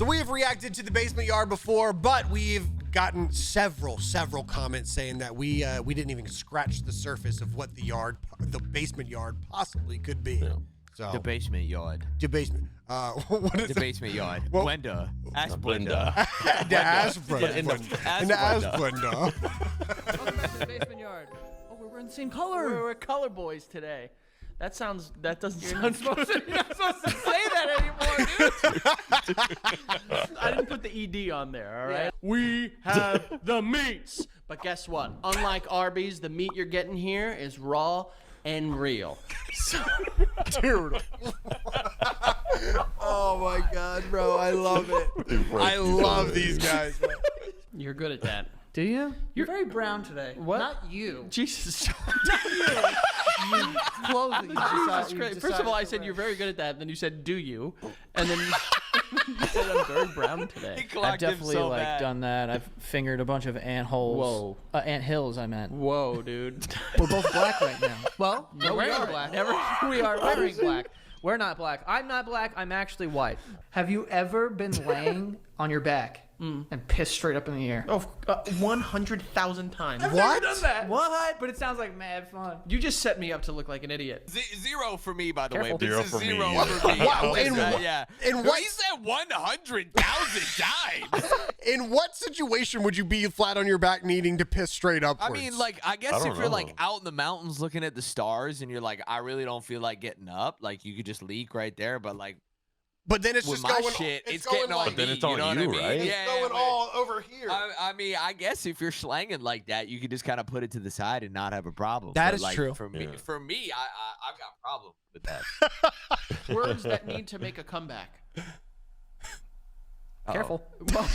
So we have reacted to the basement yard before, but we've gotten several comments saying that we didn't even scratch the surface of what the basement yard possibly could be. Yeah. So The basement yard. the basement. What is The basement yard. Well- Blender. Ass Blender. blender. the ass blender. In the In the ass blender. Welcome back to the basement yard. Oh, we're wearing the same color. We're color boys today. That doesn't sound supposed to. You're not supposed to say that anymore, dude. I didn't put the ED on there. All right. Yeah. We have the meats, but guess what? Unlike Arby's, the meat you're getting here is raw and real. Dude. Oh my God, bro. I love it. I love these guys. Bro. You're good at that. Do you? You're very brown today. What? Not you. Jesus. You clothing. Jesus Christ. First of all, I said you're very good at that. Then you said, "Do you?" And then you said, "I'm very brown today." I've definitely done that. I've fingered a bunch of ant holes. Whoa. Ant hills, I meant. Whoa, dude. We're both black right now. Well, No, we're we wearing are. black. Never. We are wearing black. We're not black. I'm not black. I'm actually white. Have you ever been laying on your back and pissed straight up in the air? Oh, 100,000 times. What? Never done that. What? But it sounds like mad fun. You just set me up to look like an idiot. Zero for me, by the Careful. way. Zero This for is me. zero for me. Wow, I'm in just, what- yeah. in No, what- he said 100,000 times. In what situation would you be flat on your back needing to piss straight I upwards? mean, like, I guess I don't if you're like know. out in the mountains looking at the stars and you're like, I really don't feel like getting up, like you could just leak right there. But like but then it's with just my going. shit, it's going getting on like, me. then it's on you know what you, I mean? right? It's Yeah, going but- all over here. I mean, I guess if you're slanging like that, you could just kind of put it to the side and not have a problem. That But, is like, true. For me, Yeah. I've got problems with that. Words that need to make a comeback. Careful. Well,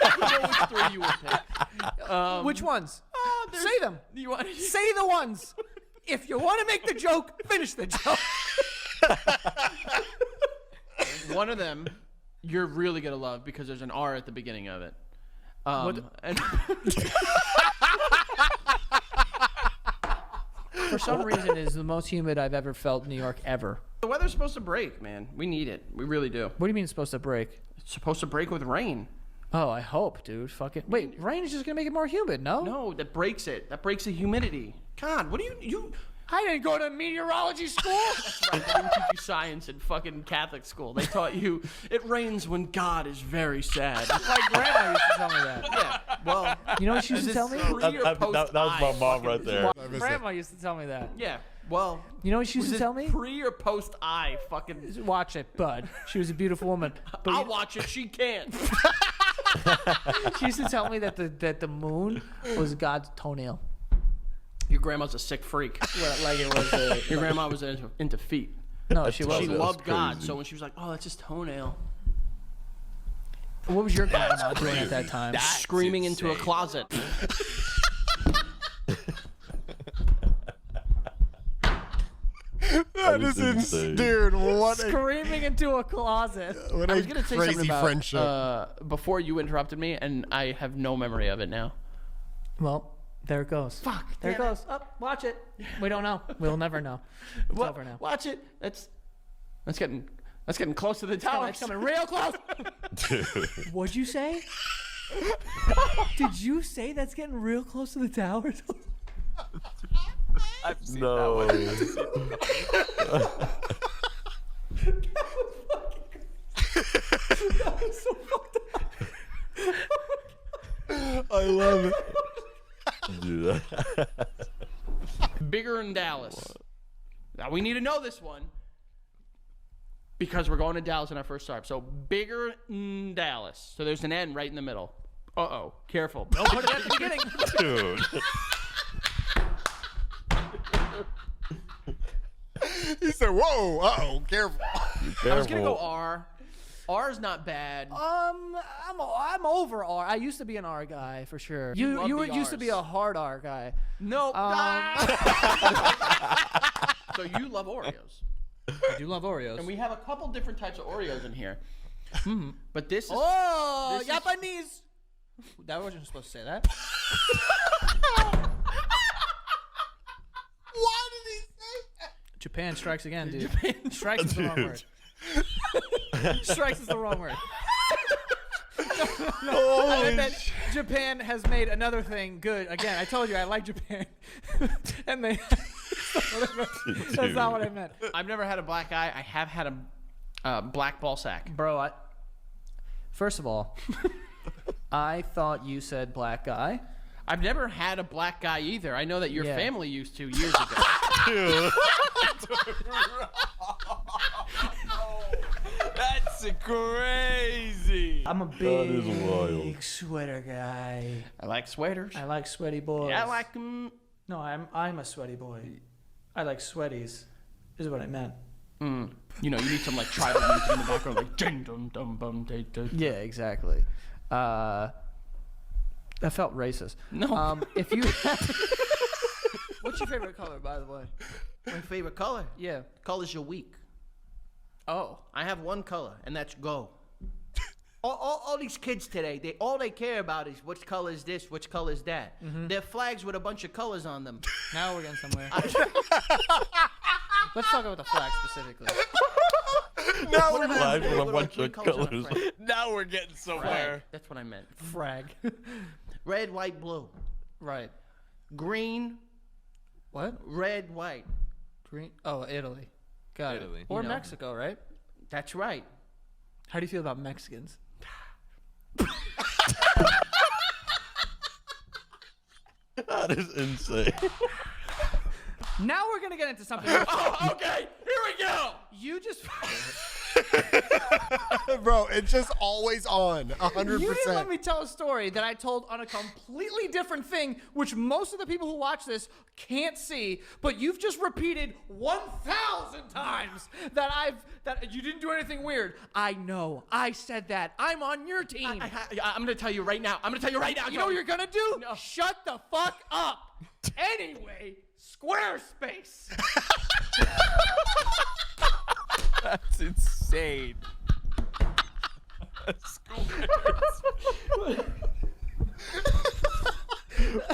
I don't know which three you would pick. Which ones? There's- Say them. You want Say the ones. If you want to make the joke, finish the joke. one of them you're really gonna love because there's an R at the beginning of it. And For some reason, it is the most humid I've ever felt in New York ever. the weather's supposed to break, man. We need it. We really do. What do you mean it's supposed to break? It's supposed to break with rain. Oh, I hope, dude. Fucking wait, rain is just gonna make it more humid, no? No, that breaks it. That breaks the humidity. God, what do you? I didn't go to meteorology school. That's right. They didn't teach you science in fucking Catholic school. They taught you it rains when God is very sad. My grandma used to tell me that. Yeah. Well, You know what she used to is tell this me? pre or That was my post-I mom right fucking- there. Grandma used to tell me that. Yeah. Well, You know what she used was to it tell me? pre or post I fucking. Watch it, bud. She was a beautiful woman. But I'll watch it. She can't. she used to tell me that the moon was God's toenail. Your grandma's a sick freak. Like it was. Your grandma was into feet. No, she She wasn't. That's loved God, crazy. so when she was like, "Oh, that's his toenail," What was your grandma doing at that time? That's screaming into a insane. closet. that is insane, dude. What a, Screaming into a closet. what I a was gonna say crazy something about friendship. before you interrupted me, and I have no memory of it now. Well, there it goes. Fuck, There it damn it. goes. Up, watch it. We don't know. We'll never know. It's What? over now. Watch it. That's getting close to the tower. It's coming real close. What'd you say? Did you say that's getting real close to the towers? I've seen No. I love it. Dude, Bigger in Dallas. Now we need to know this one because we're going to Dallas in our first start. So bigger in Dallas. So there's an N right in the middle. Uh-oh. Careful. Don't put it at the beginning. dude. He said, "Whoa, uh-oh, careful." I was going to go R. R is not bad. I'm over R. I used to be an R guy for sure. You love the used to be Rs. a hard R guy. No. So you love Oreos. I do love Oreos. And we have a couple different types of Oreos in here. But this is Oh, This is- Japanese. That wasn't supposed to say that. Why did he say that? Japan strikes again, dude. Strikes is the wrong word. Strikes is the wrong word. I meant that Japan has made another thing good. Again, I told you I like Japan, and they. That's not what I meant, I've never had a black eye. I have had a black ball sack. bro. First of all, I thought you said black guy. I've never had a black guy either. I know that your Yeah. family used to years ago. That's crazy. I'm a is wild. big sweater guy. I like sweaters. I like sweaty boys. Yeah, I like them. No, I'm a sweaty boy. I like sweaties. Is what I meant. You know, you need some like tribal music in the background, like ding dum dum bum day day. Yeah, exactly. That felt racist. No. If you. What's your favorite color, by the way? My favorite color. Yeah. Colors your week. Oh. I have one color, and that's go. All these kids today, all they care about is which color is this, which color is that. They're flags with a bunch of colors on them. Now we're getting somewhere. Let's talk about the flag specifically. No, we're Flag with a Little, bunch three of colors on a colors. flag. Now we're getting somewhere. That's what I meant. Frag. Red, white, blue. Right. Green, What? red, white. Green. Oh, Italy. Got Italy. it. Or You know. Mexico, right? That's right. How do you feel about Mexicans? That is insane. Now we're gonna get into something. Oh, okay. Here we go. You just. bro, it's just always on, 100%. You didn't let me tell a story that I told on a completely different thing, which most of the people who watch this can't see, but you've just repeated 1,000 times that you didn't do anything weird. I know. I said that. I'm on your team. I'm gonna tell you right now. You know what you're gonna do? No. Shut the fuck up. Anyway, Squarespace. That's insane.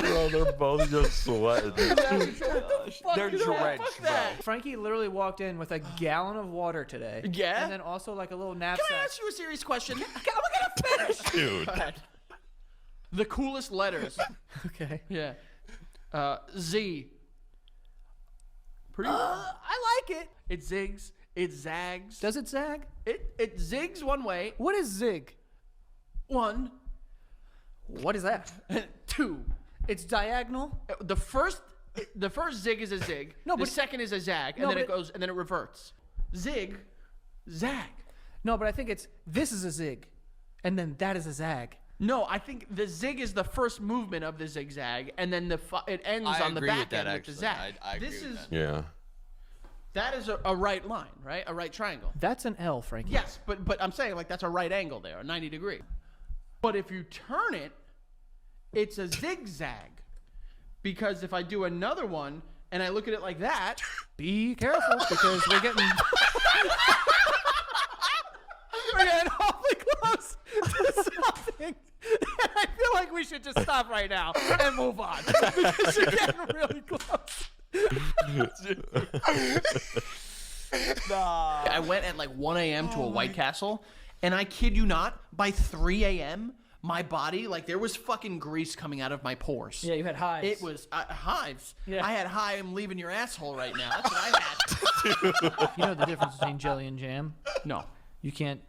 Bro, they're both just sweating. They're drenched, bro. Frankie literally walked in with a gallon of water today. Yeah? And then also like a little Can knapsack. I ask you a serious question? I'm gonna finish. Dude. The coolest letters. Okay. Yeah. Z. Pretty. I like it. It zigs. It zags. Does it zag? It zigs one way. What is zig? One. What is that? Two. It's diagonal. The first zig is a zig. No, the but- second is a zag, and No, then but it goes, and then it reverts. Zig, zag. No, but I think this is a zig, and then that is a zag. No, I think the zig is the first movement of the zigzag, and then it ends I on the agree back with that, end with the actually. zag. I agree This with is that. Yeah. that is a right line, right? A right triangle. That's an L, Frankie. Yes, but I'm saying like that's a right angle there, a 90 degree. But if you turn it, it's a zigzag. Because if I do another one and I look at it like that, Be careful because we're getting awfully close to something. And I feel like we should just stop right now and move on because you're getting really close. I went at like 1 a.m. to a White Castle, and I kid you not, by 3 a.m., my body, like there was fucking grease coming out of my pores. Yeah, you had hives. It was hives. Yeah. I had high, I'm leaving your asshole right now. That's what I had. You know the difference between jelly and jam? No. You can't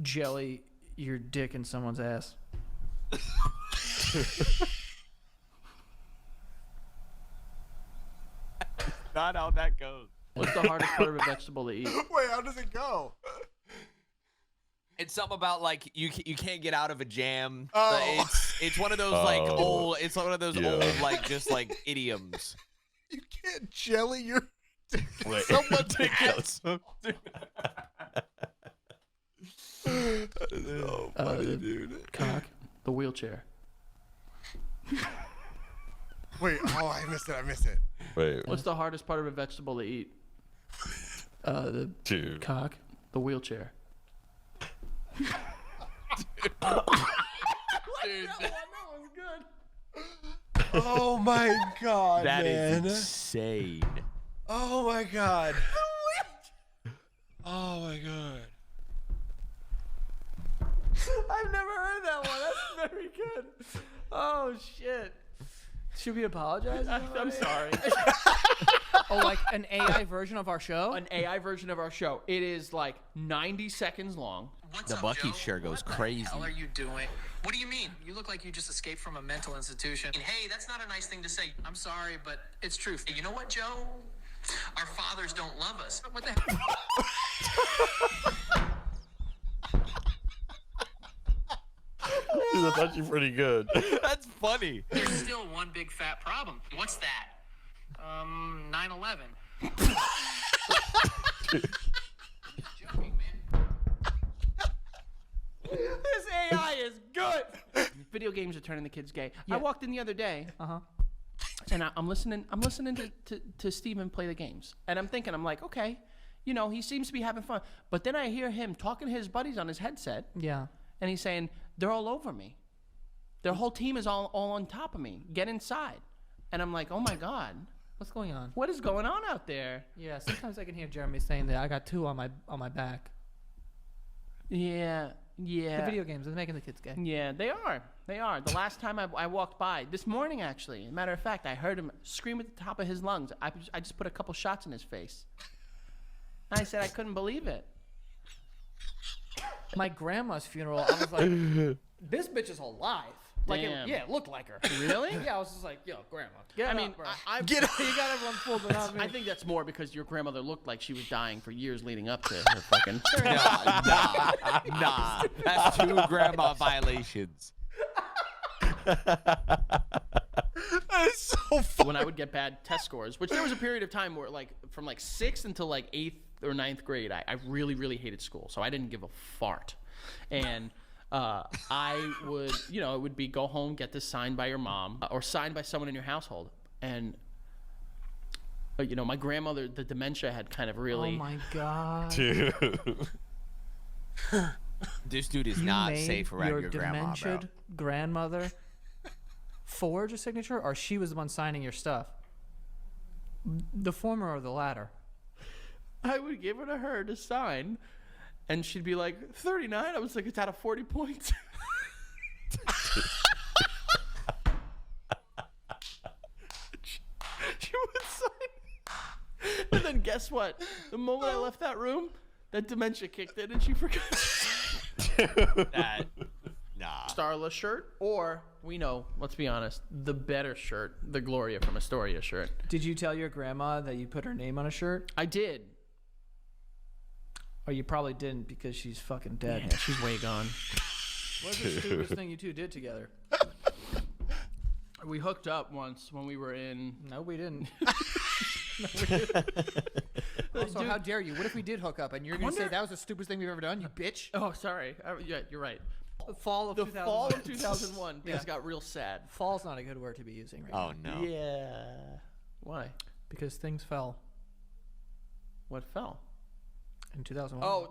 jelly your dick in someone's ass. Not how that goes. What's the hardest part of a vegetable to eat? Wait, how does it go? It's something about like you can't get out of a jam. Oh. It's one of those like Oh. old. It's one of those Yeah. old like just like idioms. You can't jelly your Wait. someone's ass. so funny, dude. Cock. The wheelchair. Wait, oh, I missed it. Wait, What's the hardest part of a vegetable to eat? The dude. cock. The wheelchair. Oh my god, That man. is insane. Oh my god. Oh my god. I've never heard that one. That's very good. Oh shit. Should we apologize? I'm sorry. Oh, like an AI version of our show? An AI version of our show. It is like 90 seconds long. The Bucky shirt goes crazy. What the hell are you doing? What do you mean? You look like you just escaped from a mental institution. And hey, that's not a nice thing to say. I'm sorry, but it's truth. You know what, Joe? Our fathers don't love us. What the hell? That's actually pretty good. That's funny. There's still one big fat problem. What's that? 9/11. Joking, man. This AI is good. Video games are turning the kids gay. I walked in the other day. And I'm listening to Steven play the games. And I'm thinking, I'm like, okay, you know, he seems to be having fun. But then I hear him talking to his buddies on his headset. Yeah. And he's saying, they're all over me. Their whole team is all on top of me. Get inside. And I'm like, oh my God. What's going on? What is going on out there? Yeah, sometimes I can hear Jeremy saying that I got 2 on my back. Yeah. The video games are making the kids gay. Yeah, they are. They are. The last time I walked by, this morning actually, as a matter of fact, I heard him scream at the top of his lungs. I just put a couple shots in his face. I said I couldn't believe it. My grandma's funeral, I was like, this bitch is alive. Like, Damn. it looked like her. Really? Yeah, I was just like, yo, grandma. I mean, Get up. You got everyone fooled, but not me. I think that's more because your grandmother looked like she was dying for years leading up to her fucking. Nah. That's 2 grandma violations. That's so funny. When I would get bad test scores, which there was a period of time where, like, from like 6th until like 8th or 9th grade, I really, really hated school. So I didn't give a fart. And I would, you know, it would be go home, get this signed by your mom or signed by someone in your household. And, you know, my grandmother, the dementia had kind of really. Oh my God. Dude. This dude is You not made safe around your grandma, bro. dementia grandmother forge a signature, or she was the one signing your stuff? The former or the latter? I would give it to her to sign, and she'd be like, 39? I was like, it's out of 40 points. she would sign. And then guess what? The moment I left that room, that dementia kicked in, and she forgot. Nah. Starla shirt, or, we know, let's be honest, the better shirt, the Gloria from Astoria shirt. Did you tell your grandma that you put her name on a shirt? I did. Or you probably didn't because she's fucking dead. Yeah, she's way gone. What's the stupidest thing you two did together? We hooked up once when we were in. No, we didn't. Also, how dare you? What if we did hook up and you're going to say wonder- that was the stupidest thing we've ever done, you bitch? Oh, sorry. Yeah, you're right. Fall of The 2001. fall of 2001 things got real sad. Fall's not a good word to be using right Oh now. no. Yeah. Why? Because things fell What fell? in 2001. Oh,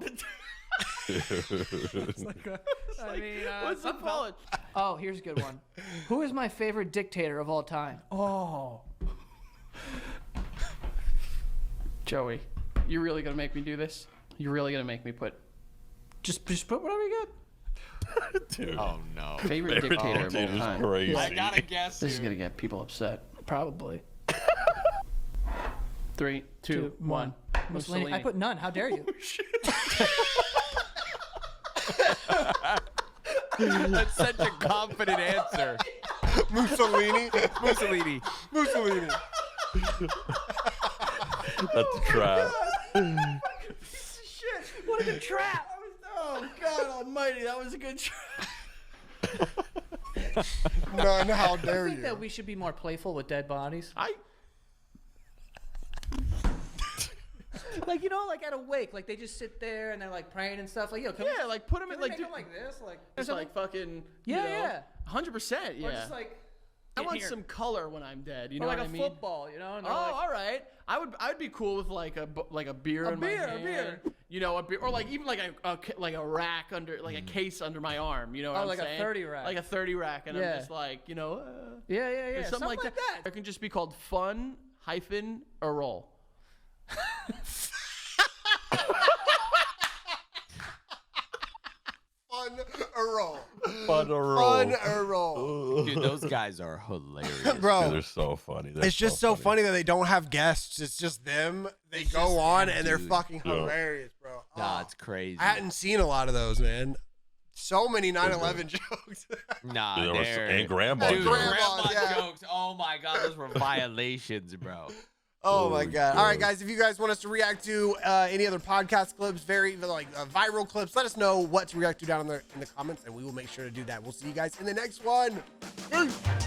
I mean, what's the fall? oh, here's a good one. Who is my favorite dictator of all time? Oh. Joey, you're really gonna make me do this? You're really gonna make me put Just put whatever you got. Dude. Oh no. favorite dictator of all Dude, is time? crazy. I gotta guess. This is gonna get people upset. Probably. 3, 2, 1. Mussolini. I put none. How dare you? That's such a confident answer. Mussolini. Mussolini. Mussolini. That's a trap. Shit! What a good trap! Oh God Almighty, that was a good trap. None. How I dare think you? that we should be more playful with dead bodies. Like, you know, like at a wake, like they just sit there and they're like praying and stuff. Like, yo, Yeah, like put him in can we like make them like this, like it's like fucking. Yeah, 100%. or Yeah. just like I want here. some color when I'm dead. You or know like what a I mean? football, you know? And Oh, they're like, all right. I'd be cool with like a beer A in beer, my a hand. beer. You know, a beer, or like even like a rack under, like a case under my arm. You know what I'm like a saying? 30 rack. Like a 30 rack, and Yeah. I'm just like, you know, yeah, something like that. It can just be called fun hyphen a roll. Fun roll. Fun a roll. Fun a roll. Dude, those guys are hilarious. Bro, Dude, they're so funny. They're it's just so funny that they don't have guests. It's just them. They It's go just on them, and they're dude. fucking Yeah. hilarious, bro. Nah, Oh, it's crazy. I hadn't seen a lot of those, man. So many 9/11 jokes. Nah, Dude, there was- they're... and grandma Dude, jokes. grandma yeah. jokes. Oh my god, those were violations, bro. Oh my Oh, god! All right, God. guys. If you guys want us to react to any other podcast clips, viral clips, let us know what to react to down in the comments, and we will make sure to do that. We'll see you guys in the next one. Peace.